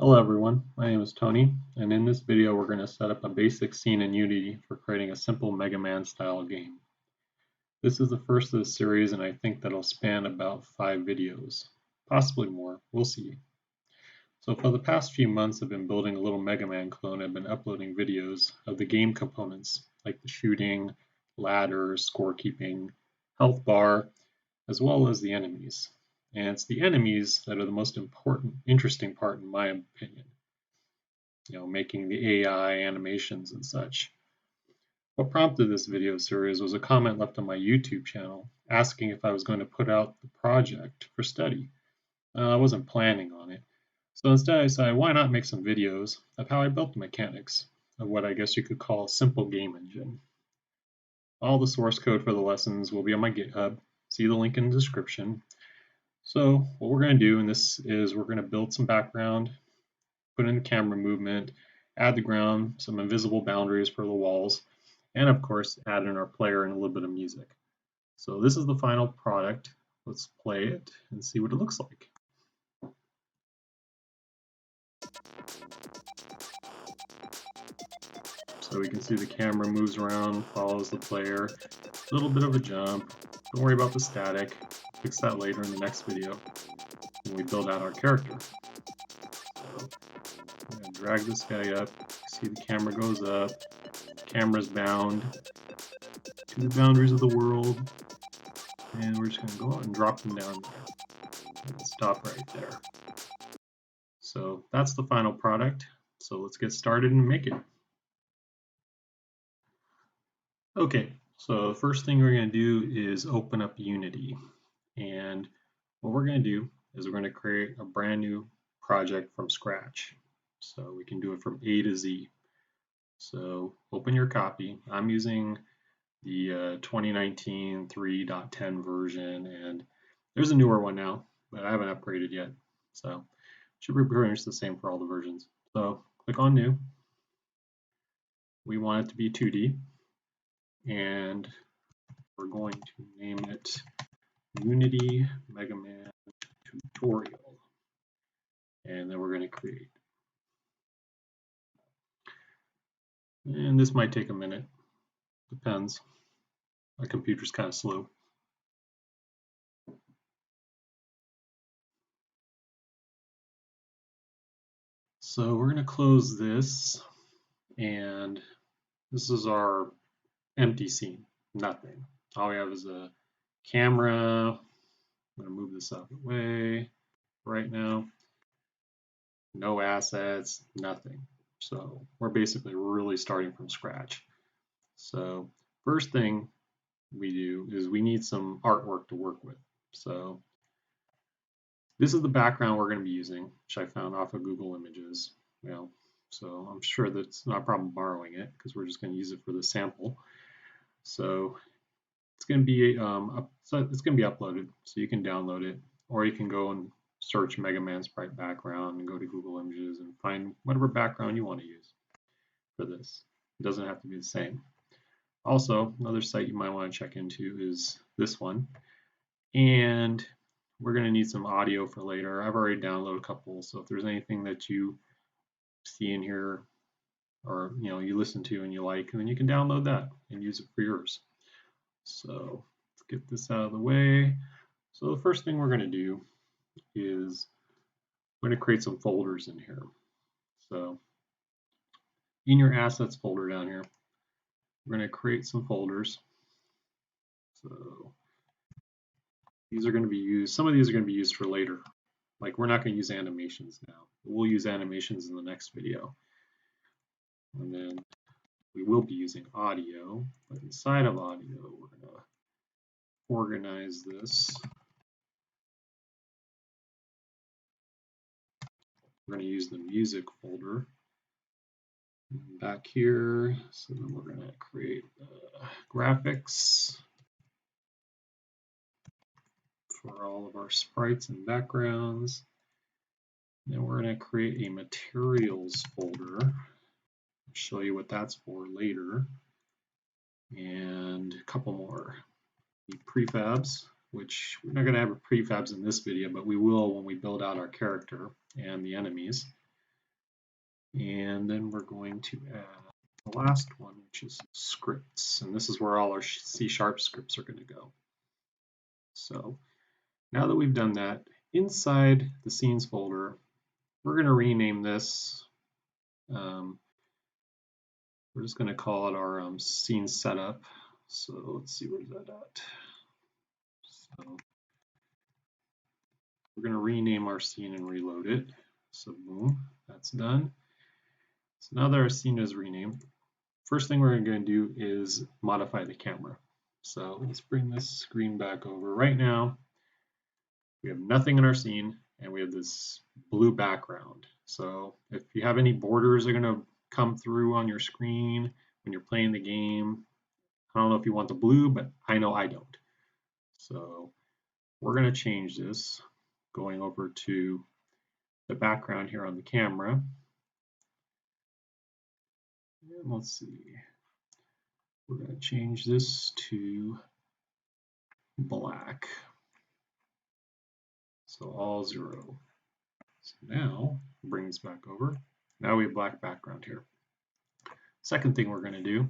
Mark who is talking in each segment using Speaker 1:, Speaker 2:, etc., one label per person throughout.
Speaker 1: Hello everyone, my name is Tony, and in this video we're going to set up a basic scene in Unity for creating a simple Mega Man style game. This is the first of the series and I think that'll span about 5 videos, possibly more, we'll see. So for the past few months I've been building a little Mega Man clone. I've been uploading videos of the game components like the shooting, ladder, scorekeeping, health bar, as well as the enemies. And it's the enemies that are the most important, interesting part in my opinion. Making the AI animations and such. What prompted this video series was a comment left on my YouTube channel asking if I was going to put out the project for study. I wasn't planning on it, so instead I decided why not make some videos of how I built the mechanics of what I guess you could call a simple game engine. All the source code for the lessons will be on my GitHub. See the link in the description. So what we're going to do in this is we're going to build some background, put in the camera movement, add the ground, some invisible boundaries for the walls, and of course add in our player and a little bit of music. So this is the final product. Let's play it and see what it looks like. So we can see the camera moves around, follows the player, a little bit of a jump. Don't worry about the static, fix that later in the next video when we build out our character. So I'm going to drag this guy up, see the camera goes up, camera's bound to the boundaries of the world, and we're just going to go out and drop them down there and stop right there. So that's the final product. So let's get started and make it. Okay, so the first thing we're going to do is open up Unity, and what we're going to do is we're going to create a brand new project from scratch. So we can do it from A to Z. So open your copy. I'm using the 2019 3.10 version, and there's a newer one now, but I haven't upgraded yet. So it should be pretty much the same for all the versions. So click on New. We want it to be 2D, and we're going to name it Unity Mega Man Tutorial, and then we're going to create. And this might take a minute, depends. My computer's kind of slow. So we're going to close this, and this is our empty scene, nothing. All we have is a camera. I'm going to move this out of the way right now. No assets, nothing. So we're basically really starting from scratch. So first thing we do is we need some artwork to work with. So this is the background we're going to be using, which I found off of Google Images. So I'm sure that's not a problem borrowing it because we're just going to use it for the sample. So it's going to be uploaded, so you can download it, or you can go and search Mega Man Sprite background and go to Google Images and find whatever background you want to use for this. It doesn't have to be the same. Also, another site you might want to check into is this one, and we're going to need some audio for later. I've already downloaded a couple, so if there's anything that you see in here or you listen to and you like, then you can download that and use it for yours. So let's get this out of the way. So the first thing we're going to do is we're going to create some folders in here. So in your assets folder down here, we're going to create some folders. So these are going to be used, some of these are going to be used for later. Like we're not going to use animations now. We'll use animations in the next video. And then we will be using audio, but inside of audio, we're going to organize this. We're going to use the music folder back here. So then we're going to create graphics for all of our sprites and backgrounds. Then we're going to create a materials folder. I'll show you what that's for later. And a couple more. The prefabs, which we're not going to have prefabs in this video, but we will when we build out our character and the enemies. And then we're going to add the last one, which is scripts. And this is where all our C# scripts are going to go. So now that we've done that, inside the scenes folder, we're going to rename this. We're just going to call it our scene setup. So let's see, where's that at? So we're going to rename our scene and reload it. So boom, that's done. So now that our scene is renamed, first thing we're going to do is modify the camera. So let's bring this screen back over. Right now, we have nothing in our scene, and we have this blue background. So if you have any borders that are going to come through on your screen when you're playing the game, I don't know if you want the blue, but I know I don't. So we're going to change this, going over to the background here on the camera. And let's see. We're going to change this to black. So all 0. So now, bring this back over. Now we have black background here. Second thing we're going to do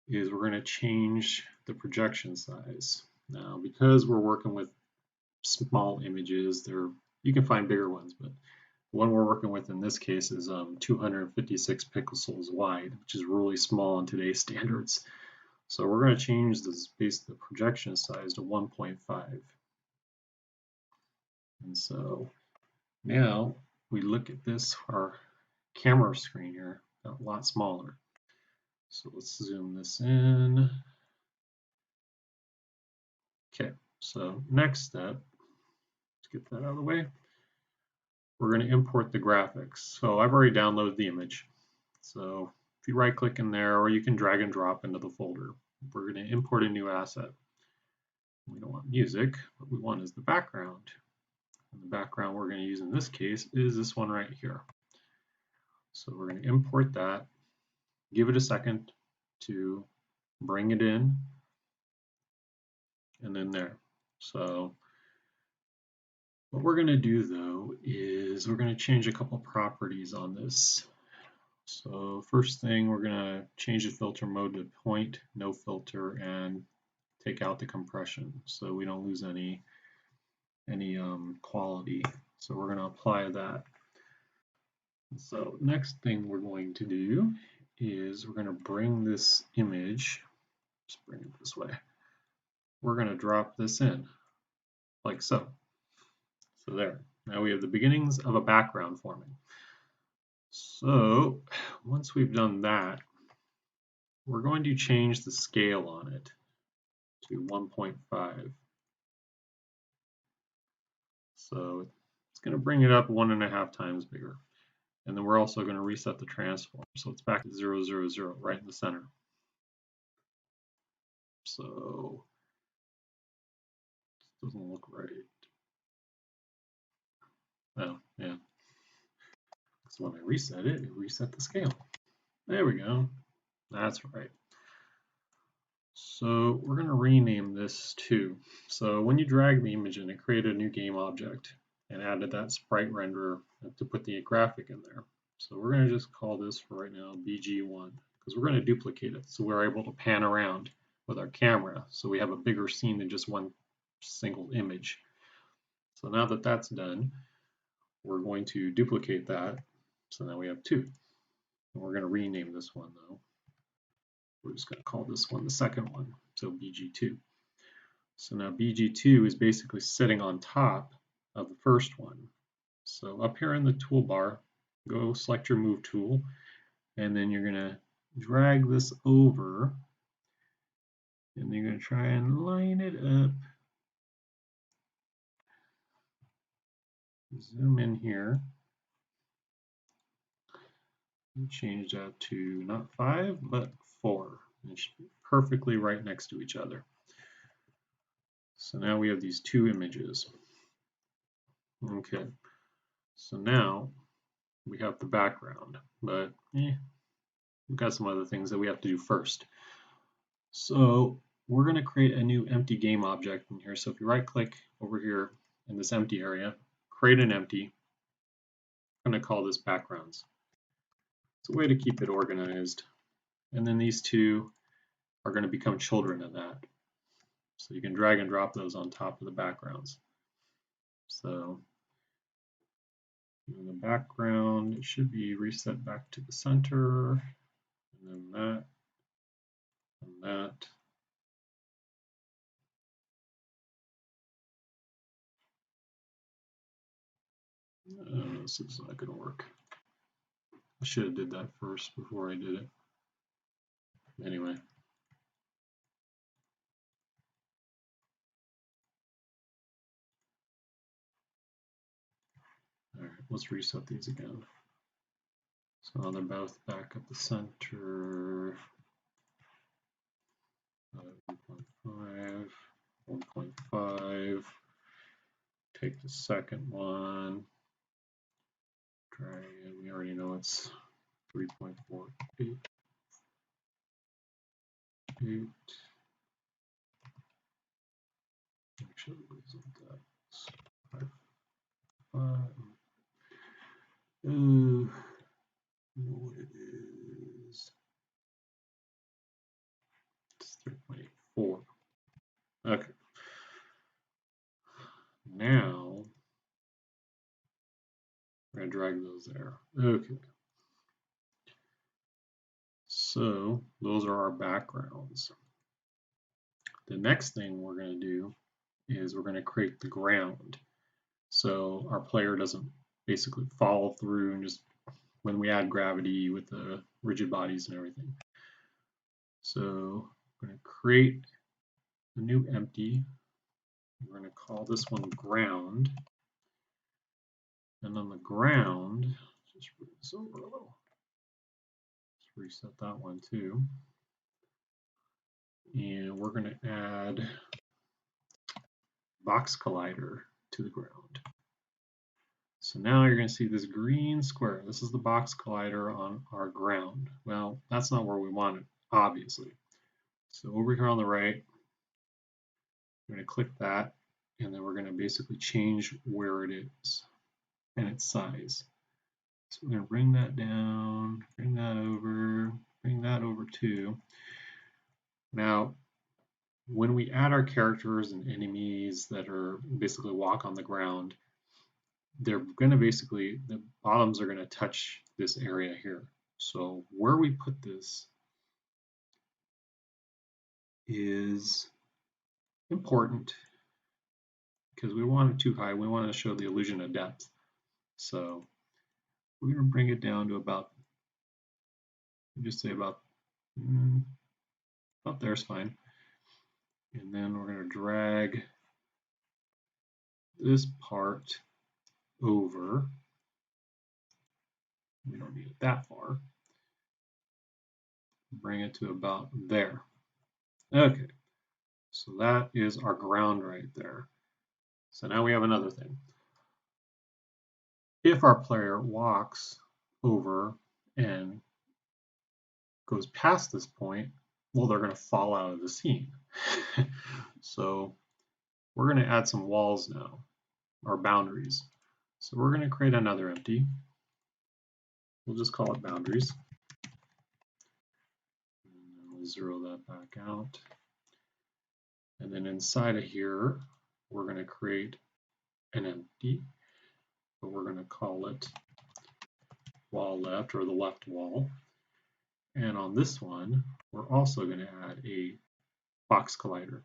Speaker 1: is we're going to change the projection size. Now, because we're working with small images, you can find bigger ones, but the one we're working with in this case is 256 pixels wide, which is really small in today's standards. So we're going to change the projection size to 1.5. And so now we look at this, our camera screen here, a lot smaller. So let's zoom this in. Okay, so next step, let's get that out of the way. We're going to import the graphics. So I've already downloaded the image. So if you right click in there, or you can drag and drop into the folder, we're going to import a new asset. We don't want music, what we want is the background. And the background we're going to use in this case is this one right here. So we're going to import that, give it a second to bring it in, and then there. So what we're going to do though is we're going to change a couple properties on this. So first thing, we're going to change the filter mode to point, no filter, and take out the compression so we don't lose any quality. So we're going to apply that. So next thing we're going to do is we're going to bring this image, just bring it this way. We're going to drop this in like so. So there. Now we have the beginnings of a background forming. So once we've done that, we're going to change the scale on it to 1.5. So it's going to bring it up 1.5 times bigger. And then we're also going to reset the transform. So it's back to 0, 0, 0, right in the center. So it doesn't look right. Oh, yeah. So when I reset it, it reset the scale. There we go. That's right. So we're going to rename this too. So when you drag the image in, it created a new game object and added that sprite renderer to put the graphic in there. So we're going to just call this for right now BG1 because we're going to duplicate it so we're able to pan around with our camera so we have a bigger scene than just one single image. So now that that's done, we're going to duplicate that. So now we have 2. And we're going to rename this one though. We're just going to call this one the second one, so BG2. So now BG2 is basically sitting on top of the first one. So up here in the toolbar, go select your move tool, and then you're going to drag this over, and you're going to try and line it up. Zoom in here. And change that to not 5, but 4. And it should be perfectly right next to each other. So now we have these 2 images. Okay, so now we have the background, but we've got some other things that we have to do first. So we're going to create a new empty game object in here. So if you right click over here in this empty area, create an empty. I'm going to call this backgrounds. It's a way to keep it organized. And then these two are going to become children of that. So you can drag and drop those on top of the backgrounds. So in the background, it should be reset back to the center, and then that, and that. This is not going to work. I should have did that first before I did it. Anyway. All right, let's reset these again. So now they're both back at the center. 1.5, 1.5. Take the second one. Drag it. We already know it's 3.48. 8. Actually, isn't that 5? What it is? It's 3.84. Okay. Now we're going to drag those there. Okay. So those are our backgrounds. The next thing we're going to do is we're going to create the ground. So our player doesn't basically fall through and just when we add gravity with the rigid bodies and everything. So we're going to create a new empty. We're going to call this one ground. And on the ground, just bring this over a little. Let's reset that one too. And we're going to add box collider to the ground. So now you're going to see this green square. This is the box collider on our ground. Well, that's not where we want it, obviously. So over here on the right, we're going to click that, and then we're going to basically change where it is and its size. So we're going to bring that down, bring that over too. Now, when we add our characters and enemies that are basically walk on the ground, they're going to basically, the bottoms are going to touch this area here. So where we put this is important because we want it too high. We want to show the illusion of depth. So we're going to bring it down to about, just say about there's fine. And then we're going to drag this part over. We don't need it that far. Bring it to about there. Okay, so that is our ground right there. So now we have another thing. If our player walks over and goes past this point, well, they're going to fall out of the scene. So we're going to add some walls now, or boundaries. So we're going to create another empty. We'll just call it boundaries. And we'll zero that back out. And then inside of here, we're going to create an empty, but we're going to call it wall left, or the left wall. And on this one, we're also going to add a box collider.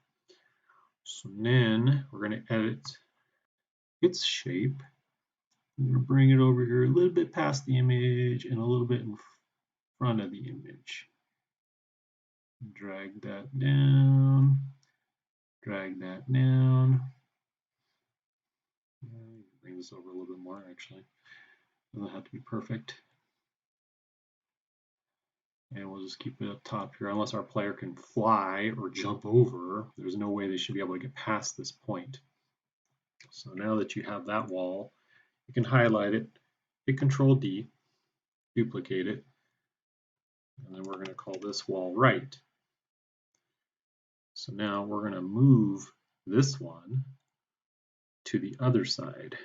Speaker 1: So then we're going to edit its shape. I'm going to bring it over here a little bit past the image and a little bit in front of the image. Drag that down. Drag that down. Bring this over a little bit more, actually. Doesn't have to be perfect. And we'll just keep it up top here. Unless our player can fly or jump over, there's no way they should be able to get past this point. So now that you have that wall, you can highlight it, hit Control D, duplicate it, and then we're going to call this wall right. So now we're going to move this one to the other side.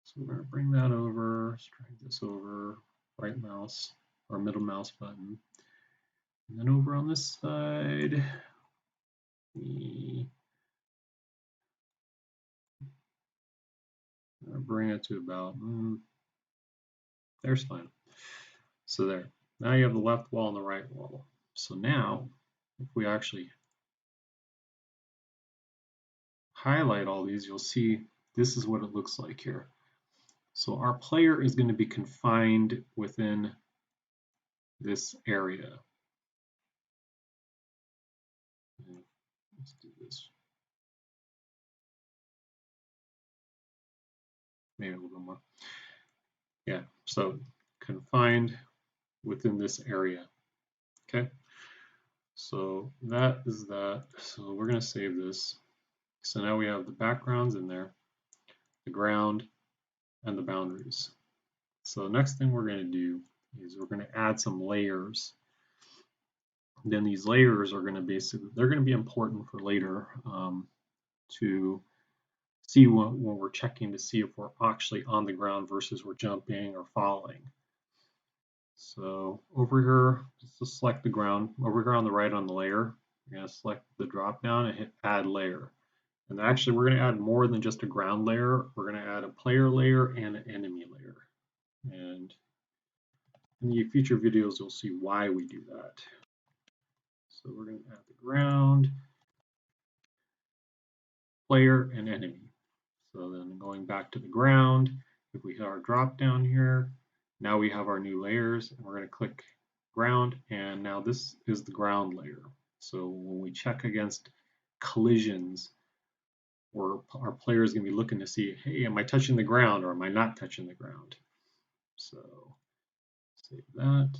Speaker 1: So So we're going to bring that over, let's drag this over, right mouse or middle mouse button. And then over on this side, we bring it to about, there's fine. So there, now you have the left wall and the right wall. So now, if we actually highlight all these, you'll see this is what it looks like here. So our player is going to be confined within this area. Let's do this. Maybe a little bit more. Yeah, so confined within this area. Okay, so that is that. So we're going to save this. So now we have the backgrounds in there, the ground, and the boundaries. So the next thing we're going to do is we're going to add some layers. Then these layers are going to basically, they're going to be important for later to see when we're checking to see if we're actually on the ground versus we're jumping or falling. So over here, just select the ground. Over here on the right on the layer, you're going to select the drop down and hit add layer. And actually we're going to add more than just a ground layer. We're going to add a player layer and an enemy layer. And in the future videos, you'll see why we do that. So we're going to add the ground, player, and enemy. So then going back to the ground, if we hit our drop down here, now we have our new layers, and we're going to click ground, and now this is the ground layer. So when we check against collisions, our player is going to be looking to see, hey, am I touching the ground or am I not touching the ground? So save that.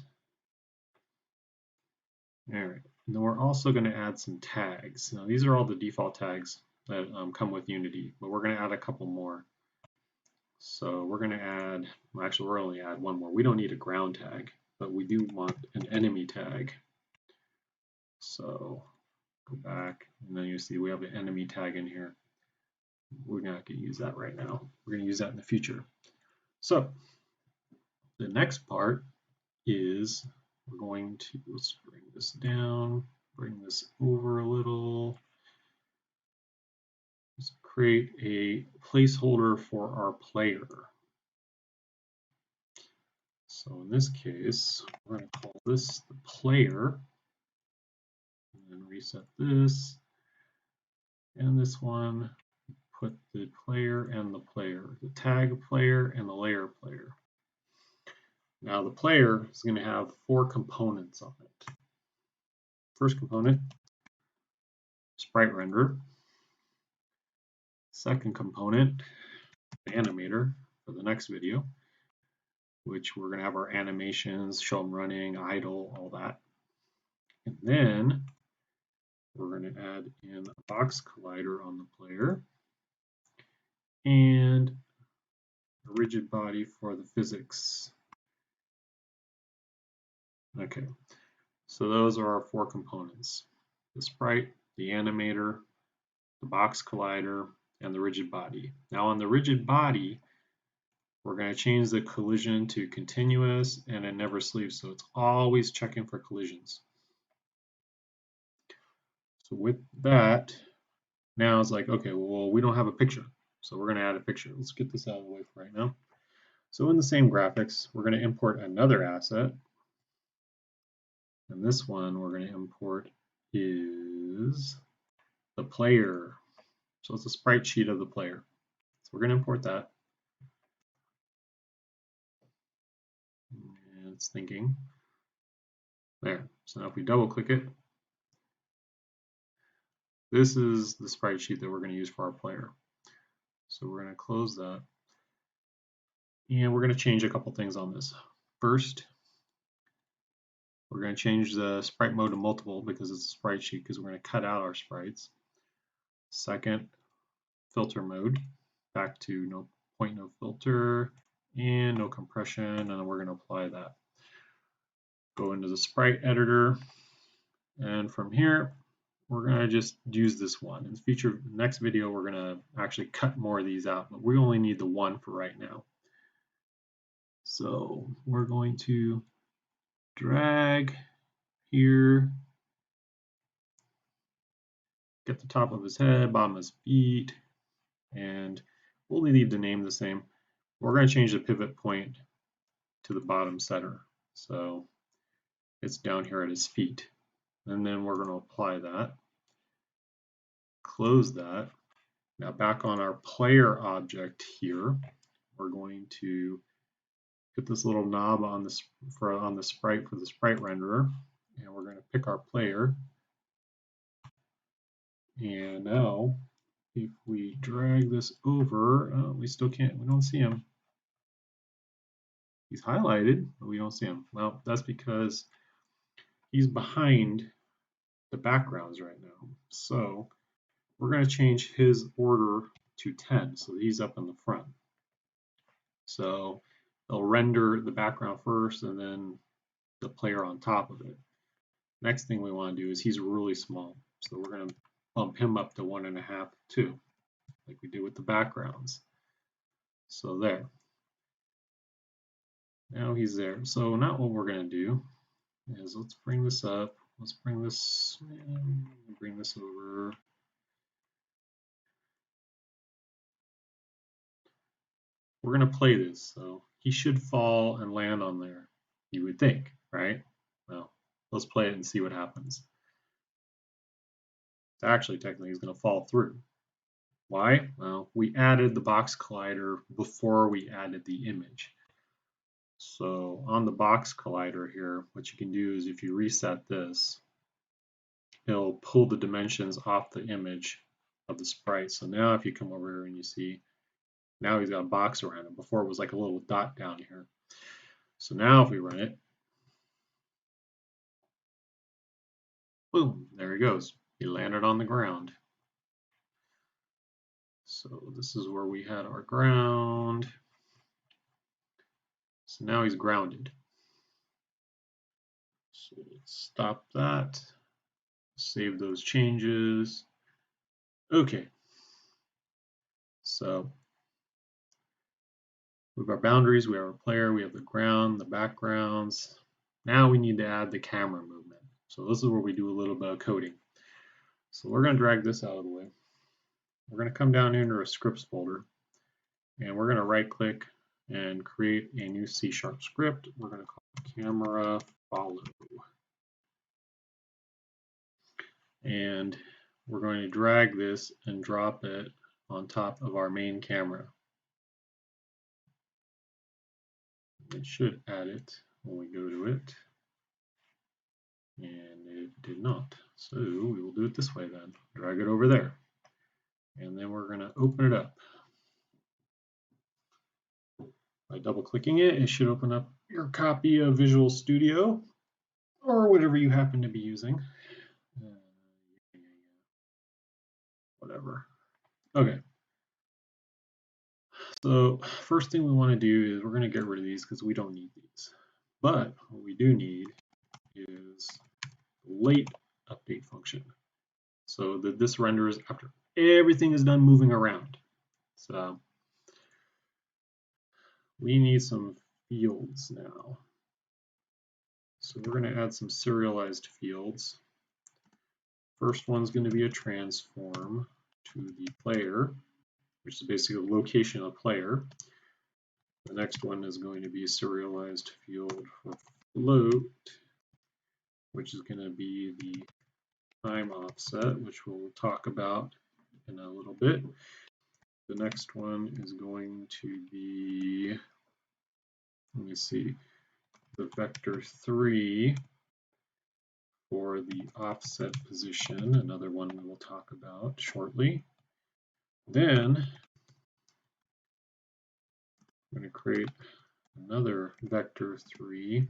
Speaker 1: All right, and then we're also going to add some tags. Now these are all the default tags that come with Unity, but we're going to add a couple more. So we're going to add, well, actually we're only add one more. We don't need a ground tag, but we do want an enemy tag. So go back, and then you see we have an enemy tag in here. We're not going to use that right now. We're going to use that in the future. So the next part is we're going to, let's bring this down, bring this over a little. Let's create a placeholder for our player. So in this case, we're going to call this the player, and then reset this, and this one, put the player and the player, the tag player and the layer player. Now the player is going to have 4 components on it. First component, sprite render. Second component, the animator for the next video, which we're going to have our animations, show them running, idle, all that. And then we're going to add in a box collider on the player and a rigid body for the physics. Okay, so those are our 4 components: the sprite, the animator, the box collider, and the rigid body. Now on the rigid body, we're going to change the collision to continuous and it never sleeps, so it's always checking for collisions. So with that, now it's like, okay, well, we don't have a picture, so we're going to add a picture. Let's get this out of the way for right now. So in the same graphics, we're going to import another asset. And this one we're going to import is the player. So it's a sprite sheet of the player. So we're going to import that. And it's thinking. There. So now if we double click it, this is the sprite sheet that we're going to use for our player. So we're going to close that. And we're going to change a couple things on this. First, we're going to change the sprite mode to multiple because it's a sprite sheet, because we're going to cut out our sprites. Second, filter mode, back to no point, no filter, and no compression, and then we're going to apply that. Go into the sprite editor, and from here, we're going to just use this one. In the next video, we're going to actually cut more of these out, but we only need the one for right now. So we're going to drag here, get the top of his head, bottom of his feet, and we'll leave the name the same. We're going to change the pivot point to the bottom center. So it's down here at his feet. And then we're going to apply that. Close that. Now back on our player object here, we're going to hit this little knob on the sprite for the sprite renderer, and we're going to pick our player. And now, if we drag this over, we still can't. We don't see him. He's highlighted, but we don't see him. Well, that's because he's behind the backgrounds right now. So we're going to change his order to 10, so he's up in the front. So they'll render the background first and then the player on top of it. Next thing we want to do is he's really small. So we're going to bump him up to 1.5, 2, like we did with the backgrounds. So there. Now he's there. So now what we're going to do is let's bring this up. Let's bring this over. We're going to play this. So he should fall and land on there, you would think, right? Well, let's play it and see what happens. Actually, technically, he's going to fall through. Why? Well, we added the box collider before we added the image. So on the box collider here, what you can do is if you reset this, it'll pull the dimensions off the image of the sprite. So now if you come over here and you see, now he's got a box around him. Before it was like a little dot down here. So now if we run it, boom, there he goes. He landed on the ground. So this is where we had our ground. So now he's grounded. So let's stop that. Save those changes. Okay. So we have our boundaries, we have our player, we have the ground, the backgrounds. Now we need to add the camera movement. So this is where we do a little bit of coding. So we're going to drag this out of the way. We're going to come down into our scripts folder, and we're going to right click and create a new C# script. We're going to call it camera follow. And we're going to drag this and drop it on top of our main camera. It should add it when we go to it. And it did not. So we will do it this way then. Drag it over there. And then we're going to open it up. By double clicking it, it should open up your copy of Visual Studio or whatever you happen to be using. Whatever. Okay. So first thing we want to do is we're going to get rid of these because we don't need these. But what we do need is late update function. So that this renders after everything is done moving around. So we need some fields now. So we're going to add some serialized fields. First one's going to be a transform to the player, which is basically the location of player. The next one is going to be a serialized field for float, which is going to be the time offset, which we'll talk about in a little bit. The next one is going to be, let me see, the vector 3 for the offset position, another one we will talk about shortly. Then I'm going to create another vector 3, and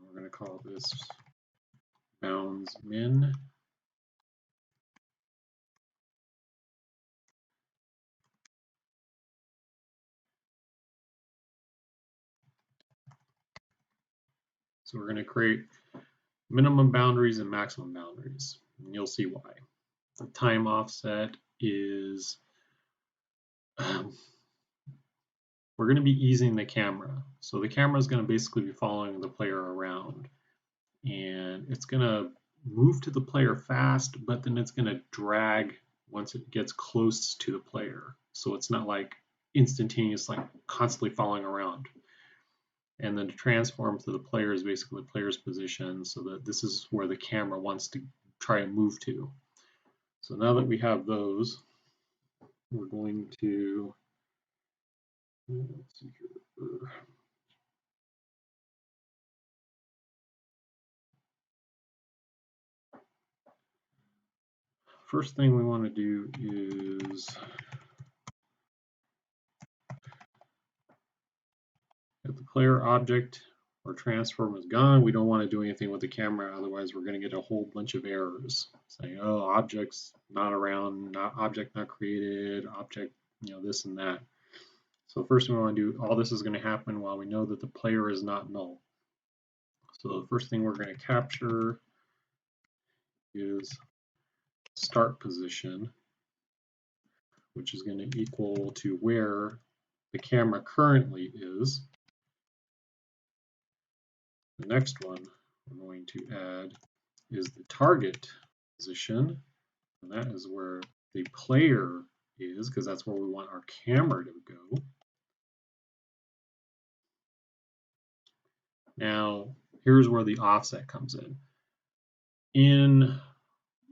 Speaker 1: we're going to call this bounds min. So we're going to create minimum boundaries and maximum boundaries. And you'll see why. The time offset is we're going to be easing the camera. So the camera is going to basically be following the player around. And it's going to move to the player fast, but then it's going to drag once it gets close to the player. So it's not like instantaneous, like constantly following around. And then to transform to the player is basically the player's position, so that this is where the camera wants to try and move to. So now that we have those, we're going to, let's see here. First thing we want to do is if the player object or transform is gone, we don't want to do anything with the camera, otherwise we're going to get a whole bunch of errors saying, oh, object's not around, object not created, object, this and that. So first we want to do, all this is going to happen while we know that the player is not null. So the first thing we're going to capture is start position, which is going to equal to where the camera currently is. The next one we're going to add is the target position, and that is where the player is, because that's where we want our camera to go. Now, here's where the offset comes in. In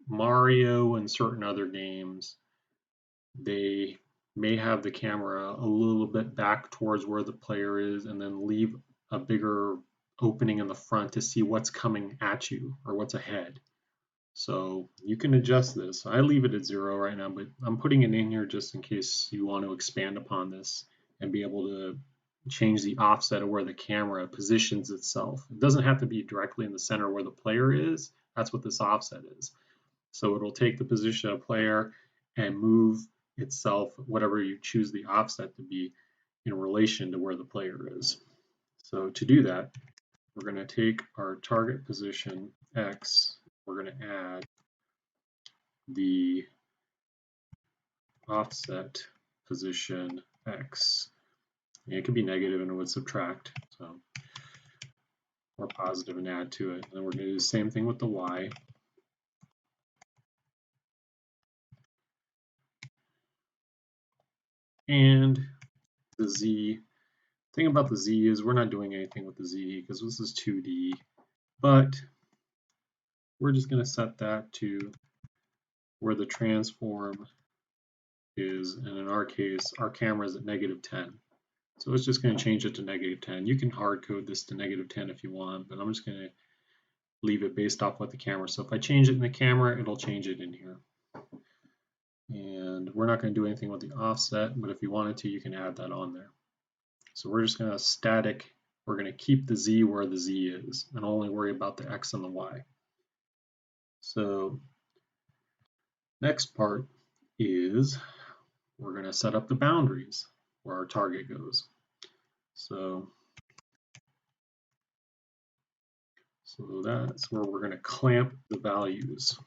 Speaker 1: Mario and certain other games, they may have the camera a little bit back towards where the player is and then leave a bigger opening in the front to see what's coming at you or what's ahead. So you can adjust this. I leave it at 0 right now, but I'm putting it in here just in case you want to expand upon this and be able to change the offset of where the camera positions itself. It doesn't have to be directly in the center where the player is. That's what this offset is. So it'll take the position of player and move itself, whatever you choose the offset to be, in relation to where the player is. So to do that, we're going to take our target position X, we're going to add the offset position X. And it could be negative and it would subtract, so or positive and add to it. And then we're going to do the same thing with the Y. And the Z. The thing about the Z is we're not doing anything with the Z because this is 2D, but we're just going to set that to where the transform is, and in our case, our camera is at -10. So it's just going to change it to -10. You can hard code this to -10 if you want, but I'm just going to leave it based off what the camera. So if I change it in the camera, it'll change it in here. And we're not going to do anything with the offset, but if you wanted to, you can add that on there. So we're just going to static, we're going to keep the Z where the Z is and only worry about the X and the Y. So next part is we're going to set up the boundaries where our target goes. So that's where we're going to clamp the values.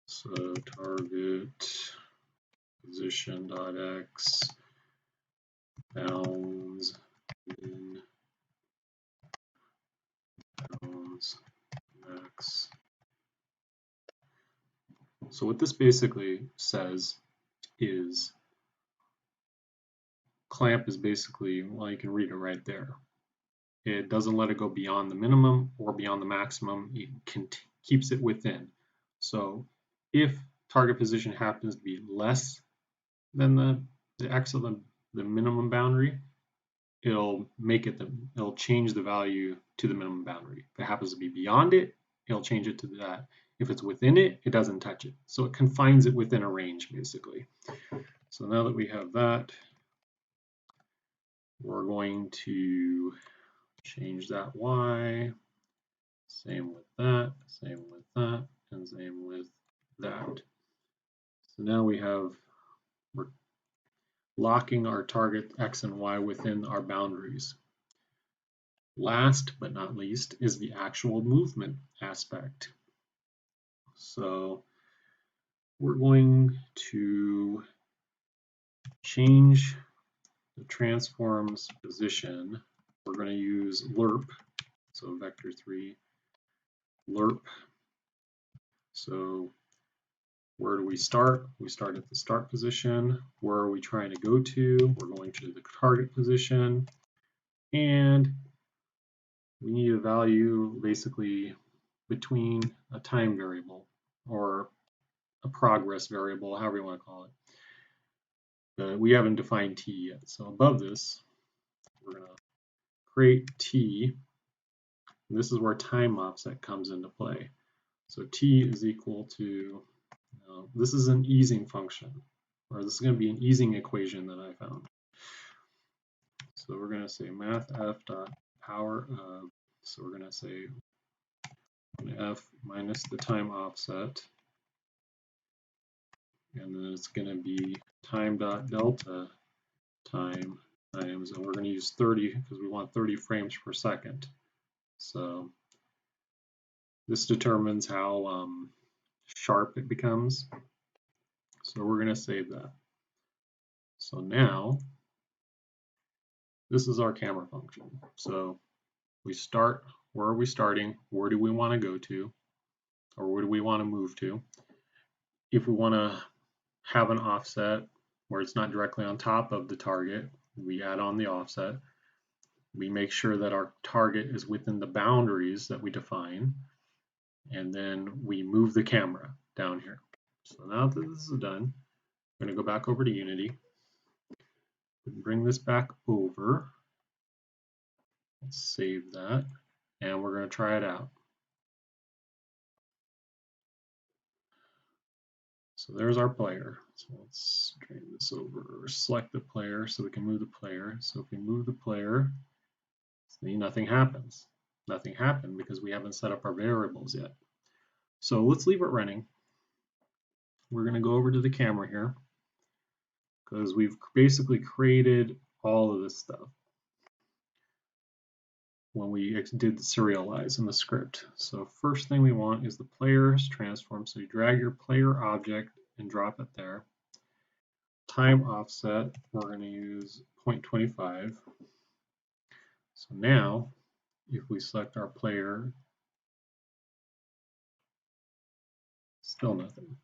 Speaker 1: So target position.x bounds in bounds max. So what this basically says is clamp is basically, well, you can read it right there. It doesn't let it go beyond the minimum or beyond the maximum. It keeps it within. So if target position happens to be less than the X of the minimum boundary, it'll change the value to the minimum boundary. If it happens to be beyond it, it'll change it to that. If it's within it, it doesn't touch it. So it confines it within a range, basically. So now that we have that, we're going to change that Y. Same with that, same with that, and same with that. So now we're locking our target X and Y within our boundaries. Last but not least is the actual movement aspect. So we're going to change the transform's position. We're going to use lerp, so vector 3, lerp. So where do we start? We start at the start position. Where are we trying to go to? We're going to the target position. And we need a value basically between a time variable or a progress variable, however you want to call it. But we haven't defined t yet. So above this, we're going to create t. And this is where time offset comes into play. So t is equal to, this is an easing function, or this is going to be an easing equation that I found. So we're going to say mathf dot power of, so we're going to say f minus the time offset, and then it's going to be time dot delta time times, and we're going to use 30 because we want 30 frames per second. So this determines how sharp it becomes. So we're going to save that. So now this is our camera function. So we start, where are we starting? Where do we want to go to? Or where do we want to move to? If we want to have an offset where it's not directly on top of the target, we add on the offset. We make sure that our target is within the boundaries that we define, and then we move the camera down here. So now that this is done, I'm going to go back over to Unity, bring this back over, let's save that, and we're going to try it out. So there's our player. So let's drain this over, select the player so we can move the player. So if we move the player, see, nothing happens. Nothing happened because we haven't set up our variables yet. So let's leave it running. We're going to go over to the camera here because we've basically created all of this stuff when we did the serialize in the script. So first thing we want is the player's transform. So you drag your player object and drop it there. Time offset, we're going to use 0.25. So now, if we select our player, still nothing.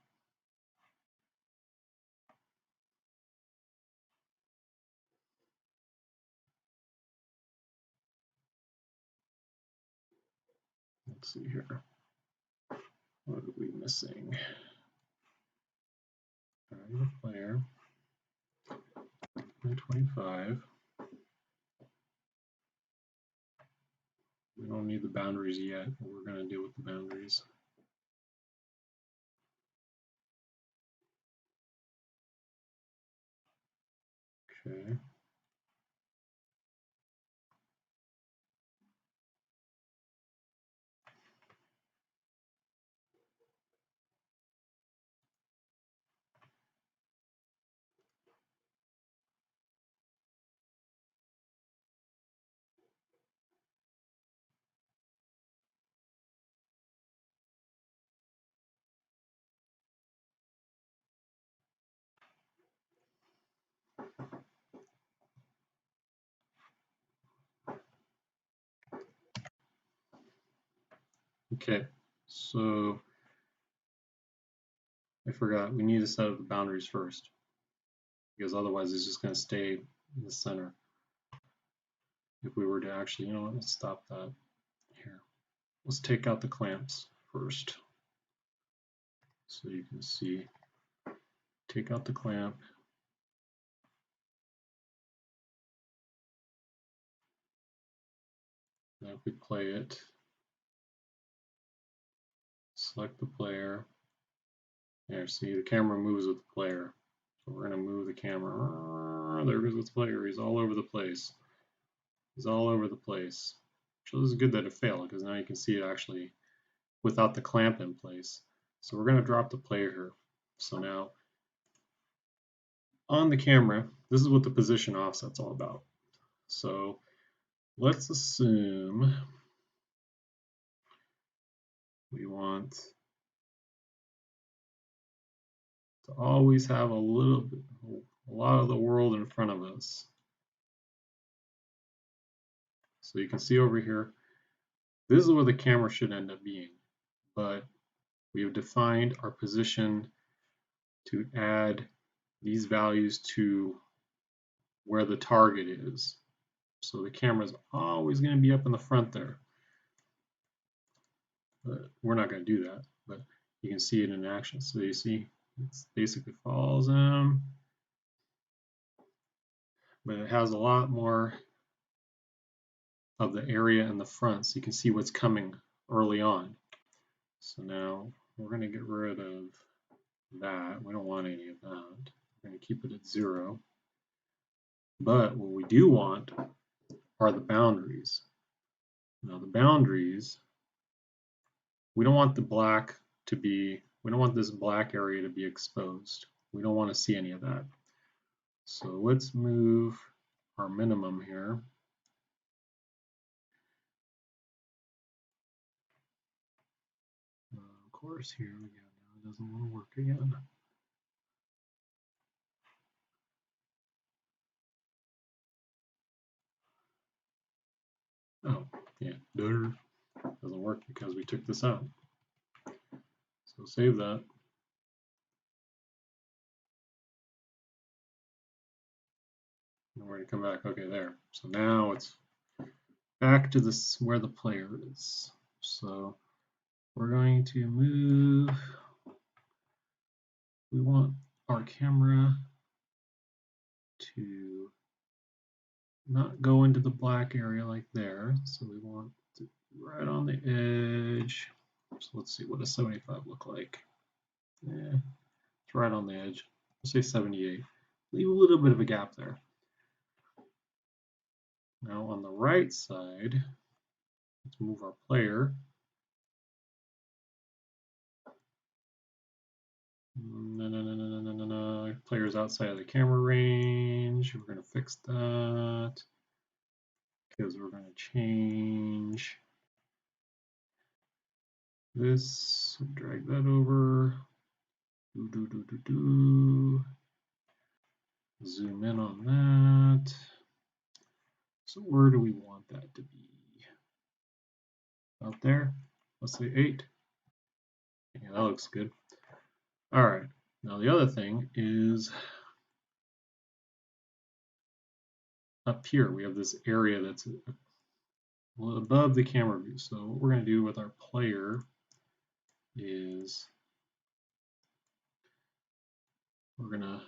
Speaker 1: Let's see here. What are we missing? The player, 0.25. We don't need the boundaries yet, but we're going to deal with the boundaries. Okay. Okay, so I forgot, we need to set up the boundaries first, because otherwise it's just going to stay in the center. If we were to actually, you know what, let's stop that here. Let's take out the clamps first. So you can see, take out the clamp. Now if we play it, select the player. There, see, the camera moves with the player. So we're going to move the camera. There goes the player. He's all over the place. He's all over the place. So this is good that it failed, because now you can see it actually without the clamp in place. So we're going to drop the player here. So now on the camera, this is what the position offset's all about. So let's assume we want to always have a lot of the world in front of us. So you can see over here, this is where the camera should end up being, but we have defined our position to add these values to where the target is. So the camera is always going to be up in the front there. But we're not going to do that, but you can see it in action. So you see, it basically follows him, but it has a lot more of the area in the front, so you can see what's coming early on. So now we're going to get rid of that. We don't want any of that. We're going to keep it at 0. But what we do want are the boundaries. Now the boundaries, we don't want the black to be, we don't want this black area to be exposed. We don't want to see any of that. So let's move our minimum here. Of course, here we go. Now it doesn't want to work again. Oh, yeah, doesn't work because we took this out. So save that. And we're going to come back. Okay, there. So now it's back to this where the player is. So we're going to move. We want our camera to not go into the black area like there. So we want to right on the edge. So let's see, what does 75 look like? Yeah, it's right on the edge. We'll say 78. Leave a little bit of a gap there. Now on the right side, let's move our player. No. Player's outside of the camera range. We're going to fix that because we're going to change this. Drag that over. Zoom in on that. So where do we want that to be? Out there. Let's say 8. Yeah, that looks good. All right. Now the other thing is up here. We have this area that's above the camera view. So what we're going to do with our player is we're going to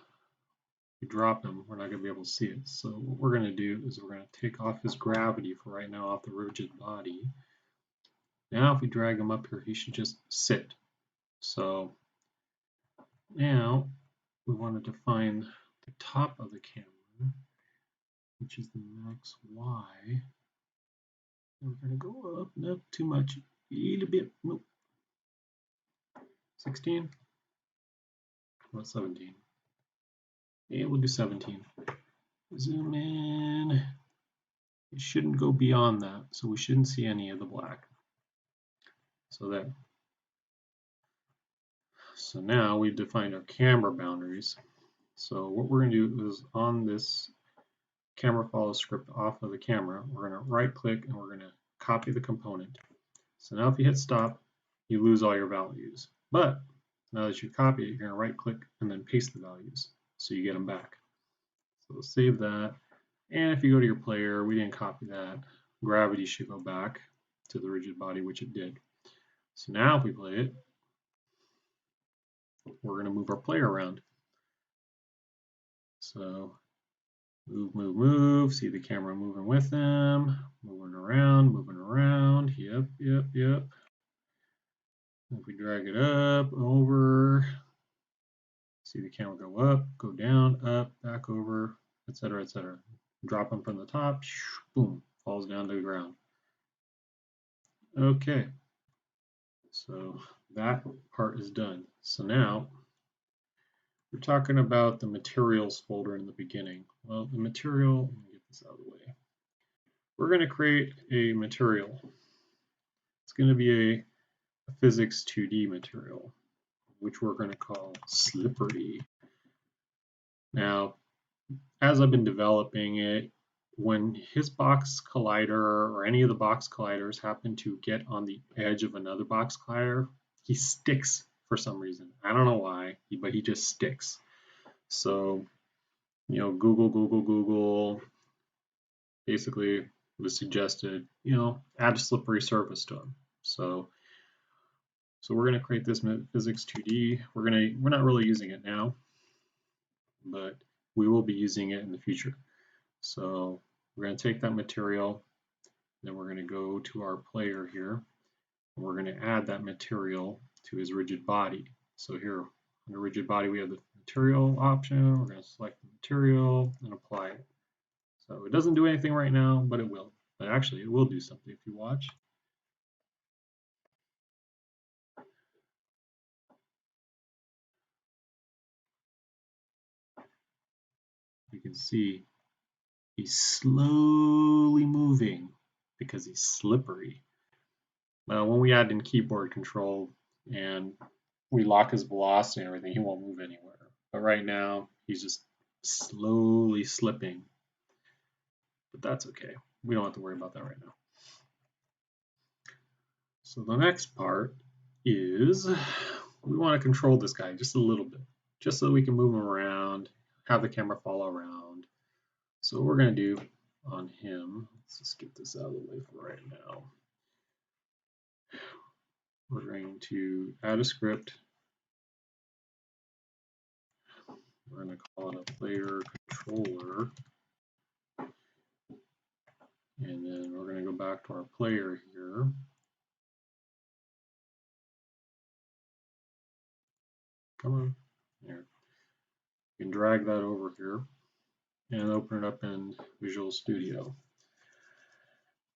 Speaker 1: drop him. We're not going to be able to see it. So what we're going to do is we're going to take off his gravity for right now off the rigid body. Now if we drag him up here, he should just sit. So now we want to define the top of the camera, which is the max Y. And we're going to go up, not too much, a little bit, nope. 16? What, 17? Yeah, we'll do 17. Zoom in. It shouldn't go beyond that, so we shouldn't see any of the black. So there. So now we've defined our camera boundaries. So what we're going to do is on this camera follow script off of the camera, we're going to right click and we're going to copy the component. So now if you hit stop, you lose all your values. But now that you copy it, you're going to right click and then paste the values so you get them back. So we'll save that. And if you go to your player, we didn't copy that. Gravity should go back to the rigid body, which it did. So now if we play it, we're going to move our player around. So move, see the camera moving with them, moving around, yep. If we drag it up, over, see the camera go up, go down, up, back over, etc., etc. Drop them from the top, boom, falls down to the ground. Okay, so that part is done. So now we're talking about the materials folder in the beginning. Well, the material, let me get this out of the way. we're going to create a material. It's going to be a physics 2D material, which we're going to call slippery. Now, as I've been developing it, when his box collider or any of the box colliders happen to get on the edge of another box collider, he sticks for some reason. I don't know why, but he just sticks. So, Google basically was suggested, add a slippery surface to him. So we're going to create this physics 2D. We're not really using it now, but we will be using it in the future. So we're going to take that material, then we're going to go to our player here, and we're going to add that material to his rigid body. So here on the rigid body, we have the material option. We're going to select the material and apply it. So it doesn't do anything right now, but it will. But actually, it will do something if you watch. You can see he's slowly moving because he's slippery. When we add in keyboard control and we lock his velocity and everything, he won't move anywhere. But right now, he's just slowly slipping. But that's okay. We don't have to worry about that right now. So the next part is we want to control this guy just a little bit, just so we can move him around, have the camera follow around. So what we're going to do on him, let's just get this out of the way for right now. We're going to add a script. We're going to call it a player controller. And then we're going to go back to our player here. Come on. There. You can drag that over here and open it up in Visual Studio.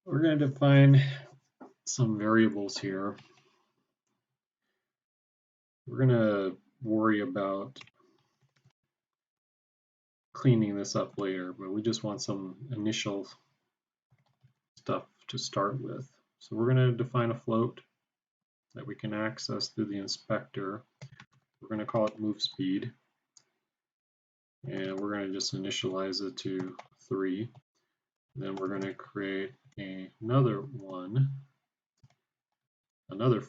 Speaker 1: We're going to define some variables here. We're going to worry about cleaning this up later, but we just want some initial stuff to start with. So we're going to define a float that we can access through the inspector. We're going to call it move speed, and we're going to just initialize it to 3. Then we're going to create another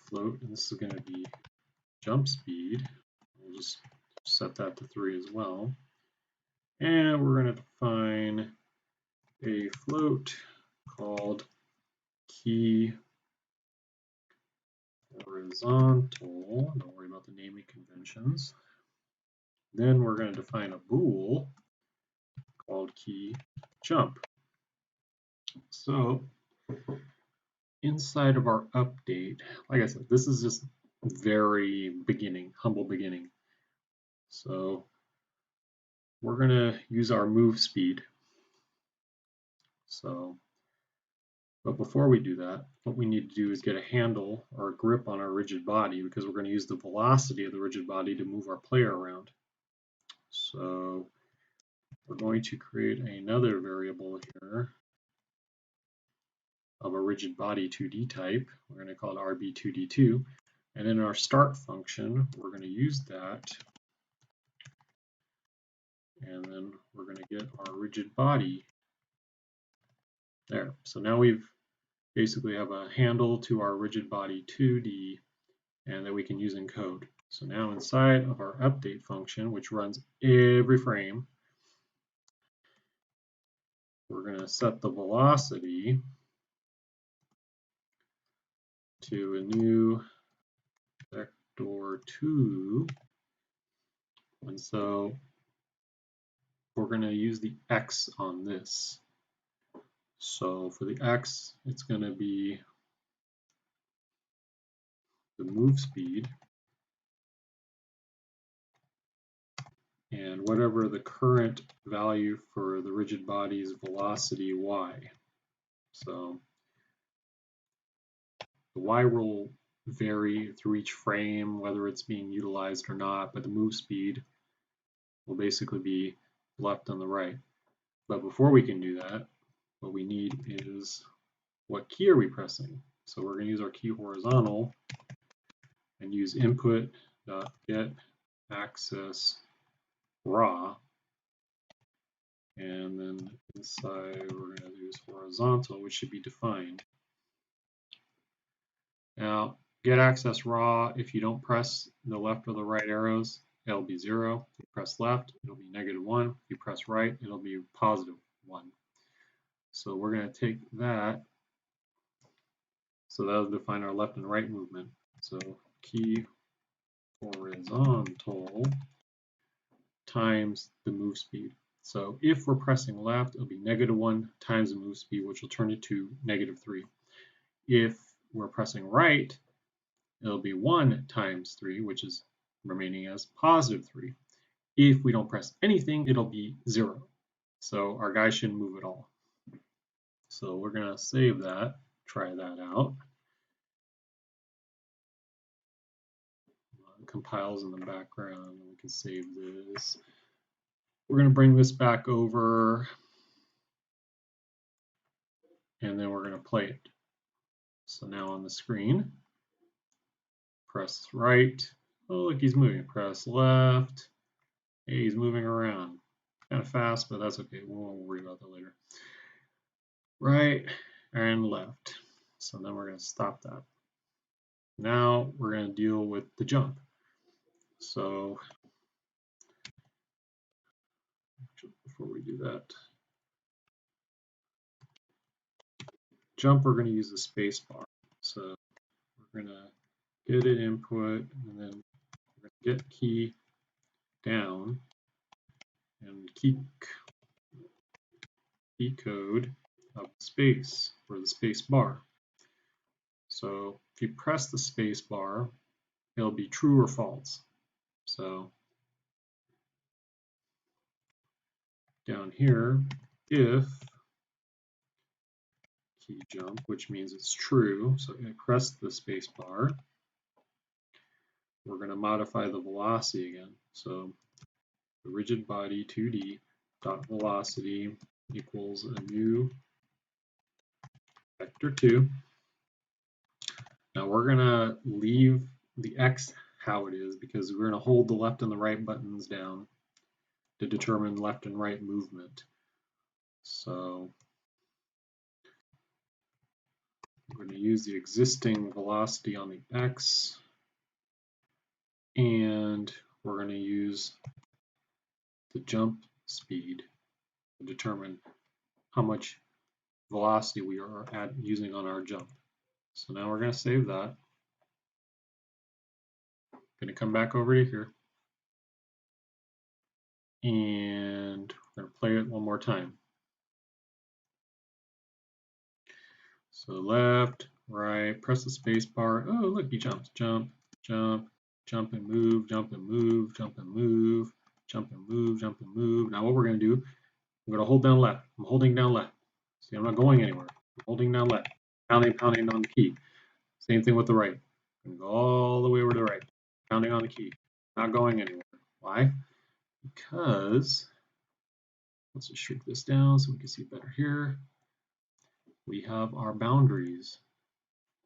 Speaker 1: float, and this is going to be jump speed. We'll just set that to 3 as well. And we're going to define a float called key horizontal. Don't worry about the naming conventions. Then we're going to define a bool called key jump. So inside of our update, like I said, this is just very beginning, humble beginning. So we're going to use our move speed. But before we do that, what we need to do is get a handle or a grip on our rigid body, because we're going to use the velocity of the rigid body to move our player around. So we're going to create another variable here of a rigid body 2D type. We're going to call it RB2D2. And in our start function, we're going to use that. And then we're going to get our rigid body there. So now we've basically have a handle to our rigid body 2D and that we can use in code. So now inside of our update function, which runs every frame, we're going to set the velocity to a new vector 2. And so we're going to use the x on this. So for the x, it's going to be the move speed and whatever the current value for the rigid body's velocity y. So the y will vary through each frame, whether it's being utilized or not, but the move speed will basically be left on the right. But before we can do that, what we need is what key are we pressing? So we're going to use our key horizontal and use input.get access raw. And then inside we're going to use horizontal, which should be defined. Now, get access raw, if you don't press the left or the right arrows, it'll be 0. If you press left, it'll be -1. If you press right, it'll be +1. So we're going to take that. So that'll define our left and right movement. So key horizontal times the move speed. So if we're pressing left, it'll be -1 times the move speed, which will turn it to -3. If we're pressing right, it'll be 1 times 3, which is remaining as +3. If we don't press anything, it'll be 0. So our guy shouldn't move at all. So we're going to save that, try that out. Compiles in the background, and we can save this. We're going to bring this back over, and then we're going to play it. So now on the screen, press right. Oh, look, he's moving. Press left. Hey, he's moving around. Kind of fast, but that's okay. We won't worry about that later. Right and left. So then we're going to stop that. Now we're going to deal with the jump. So before we do that, jump, we're going to use the space bar. So we're going to get an input, and then we're going to get key down and key code of space, or the space bar. So if you press the space bar, it'll be true or false. So down here, if key jump, which means it's true, so I press the space bar, we're going to modify the velocity again. So the rigid body 2D dot velocity equals a new vector 2. Now we're going to leave the X how it is because we're going to hold the left and the right buttons down to determine left and right movement. So we're going to use the existing velocity on the X, and we're going to use the jump speed to determine how much velocity we are using on our jump. So now we're going to save that. Going to come back over to here, and we're going to play it one more time. So left, right, press the space bar. Oh, look, he jumps. Jump, jump, jump and move, jump and move, jump and move, jump and move, jump and move. Now what we're going to do, I'm going to hold down left. I'm holding down left. See, I'm not going anywhere. I'm holding down left. Pounding, pounding on the key. Same thing with the right. I'm going to go all the way over to the right. Pounding on the key. Not going anywhere. Why? Because, let's just shrink this down so we can see better here. We have our boundaries.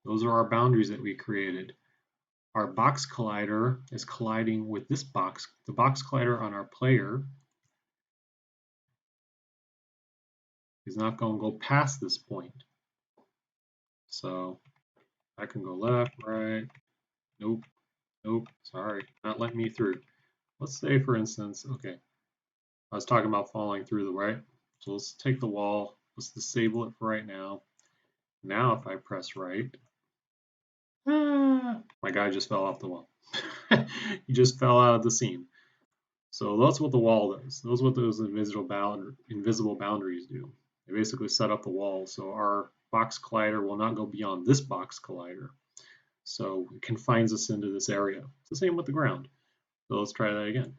Speaker 1: Those are our boundaries that we created. Our box collider is colliding with this box. The box collider on our player is not going to go past this point. So I can go left, right, nope, nope, sorry, not letting me through. Let's say, for instance, okay, I was talking about falling through the right. So let's take the wall. Let's disable it for right now. Now if I press right, my guy just fell off the wall. He just fell out of the scene. So that's what the wall does. Those are what those invisible boundaries do. They basically set up the wall so our box collider will not go beyond this box collider. So it confines us into this area. It's the same with the ground. So let's try that again.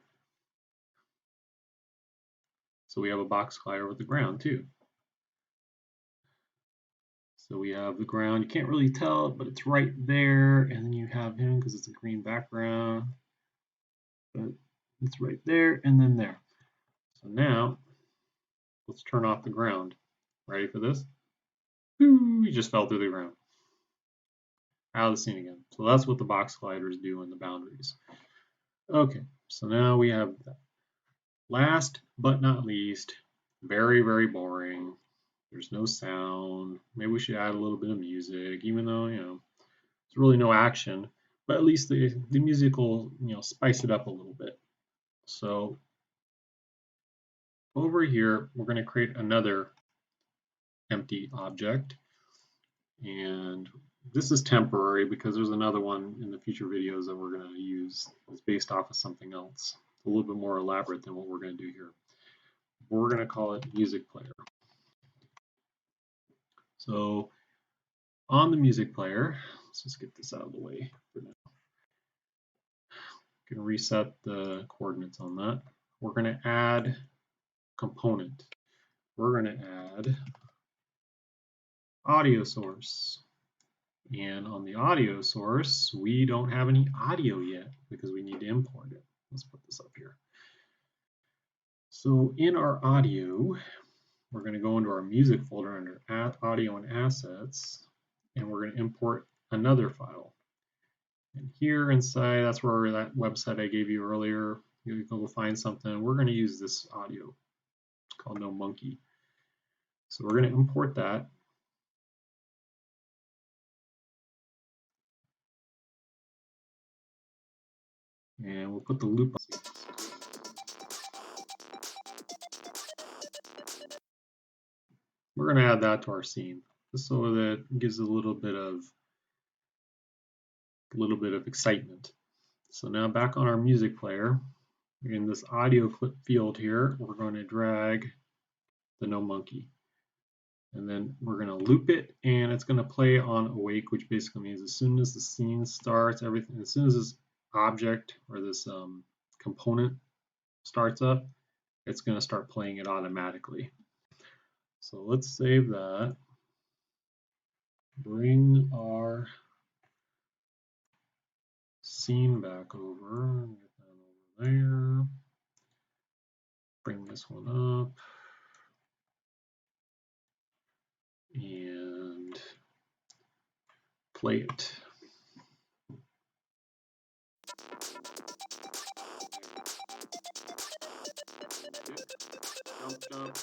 Speaker 1: So we have a box collider with the ground too. So we have the ground. You can't really tell it, but it's right there. And then you have him because it's a green background. But it's right there and then there. So now let's turn off the ground. Ready for this? Ooh, he just fell through the ground. Out of the scene again. So that's what the box colliders do in the boundaries. Okay, so now we have that. Last but not least, very, very boring. There's no sound. Maybe we should add a little bit of music, even though, there's really no action. But at least the music will, spice it up a little bit. So over here, we're going to create another empty object. And this is temporary because there's another one in the future videos that we're going to use. It's based off of something else. It's a little bit more elaborate than what we're going to do here. We're going to call it music player. So on the music player, let's just get this out of the way for now. Can reset the coordinates on that. We're going to add component. We're going to add audio source. And on the audio source, we don't have any audio yet because we need to import it. Let's put this up here. So in our audio, we're going to go into our music folder under audio and assets, and we're going to import another file. And here inside, that's where that website I gave you earlier, you can go find something. We're going to use this audio. It's called No Monkey. So we're going to import that. And we'll put the loop on. We're going to add that to our scene, just so that it gives a little bit of excitement. So now back on our music player, in this audio field here, we're going to drag the No Monkey. And then we're going to loop it, and it's going to play on awake, which basically means as soon as the scene starts, everything, as soon as this object or this component starts up, it's going to start playing it automatically. So let's save that. Bring our scene back over. Get that over there. Bring this one up. And play it. Jump, jump.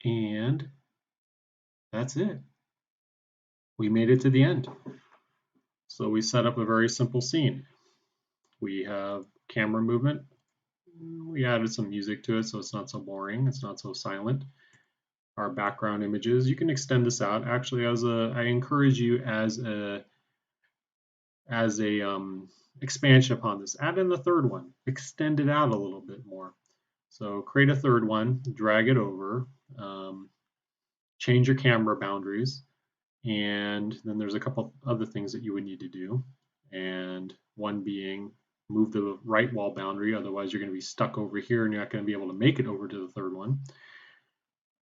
Speaker 1: And that's it. We made it to the end. So we set up a very simple scene. We have camera movement. We added some music to it so it's not so boring, it's not so silent. Our background images, you can extend this out. Actually, I encourage you as a expansion upon this, add in the third one, extend it out a little bit more. So create a third one, drag it over, change your camera boundaries, and then there's a couple other things that you would need to do. And one being move the right wall boundary, otherwise you're going to be stuck over here and you're not going to be able to make it over to the third one.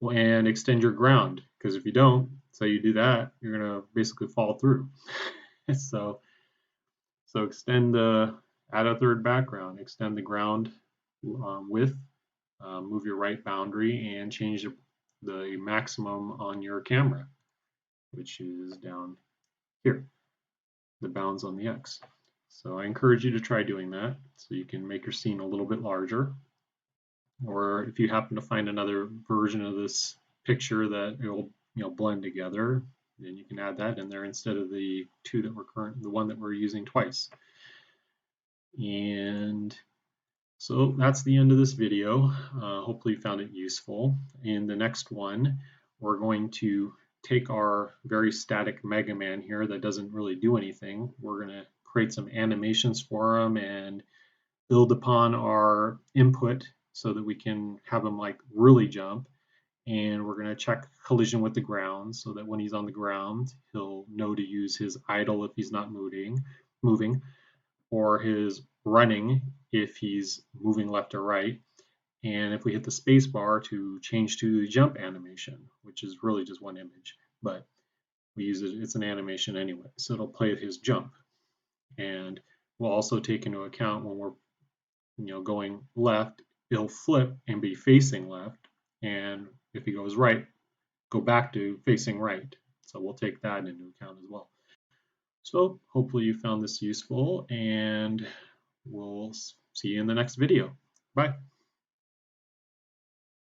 Speaker 1: And extend your ground, because if you don't, say you do that, you're going to basically fall through. So extend add a third background, extend the ground width, move your right boundary, and change the maximum on your camera, which is down here, the bounds on the X. So I encourage you to try doing that so you can make your scene a little bit larger. Or if you happen to find another version of this picture that it will blend together, then you can add that in there instead of the one that we're using twice. And so that's the end of this video. Hopefully you found it useful. In the next one, we're going to take our very static Mega Man here that doesn't really do anything. We're going to create some animations for him and build upon our input so that we can have him like really jump. And we're going to check collision with the ground so that when he's on the ground, he'll know to use his idle if he's not moving, or his running if he's moving left or right. And if we hit the space bar to change to the jump animation, which is really just one image, but we use it, it's an animation anyway. So it'll play his jump. And we'll also take into account when we're going left, it'll flip and be facing left. And if he goes right, go back to facing right. So we'll take that into account as well. So hopefully you found this useful, and we'll see you in the next video. Bye.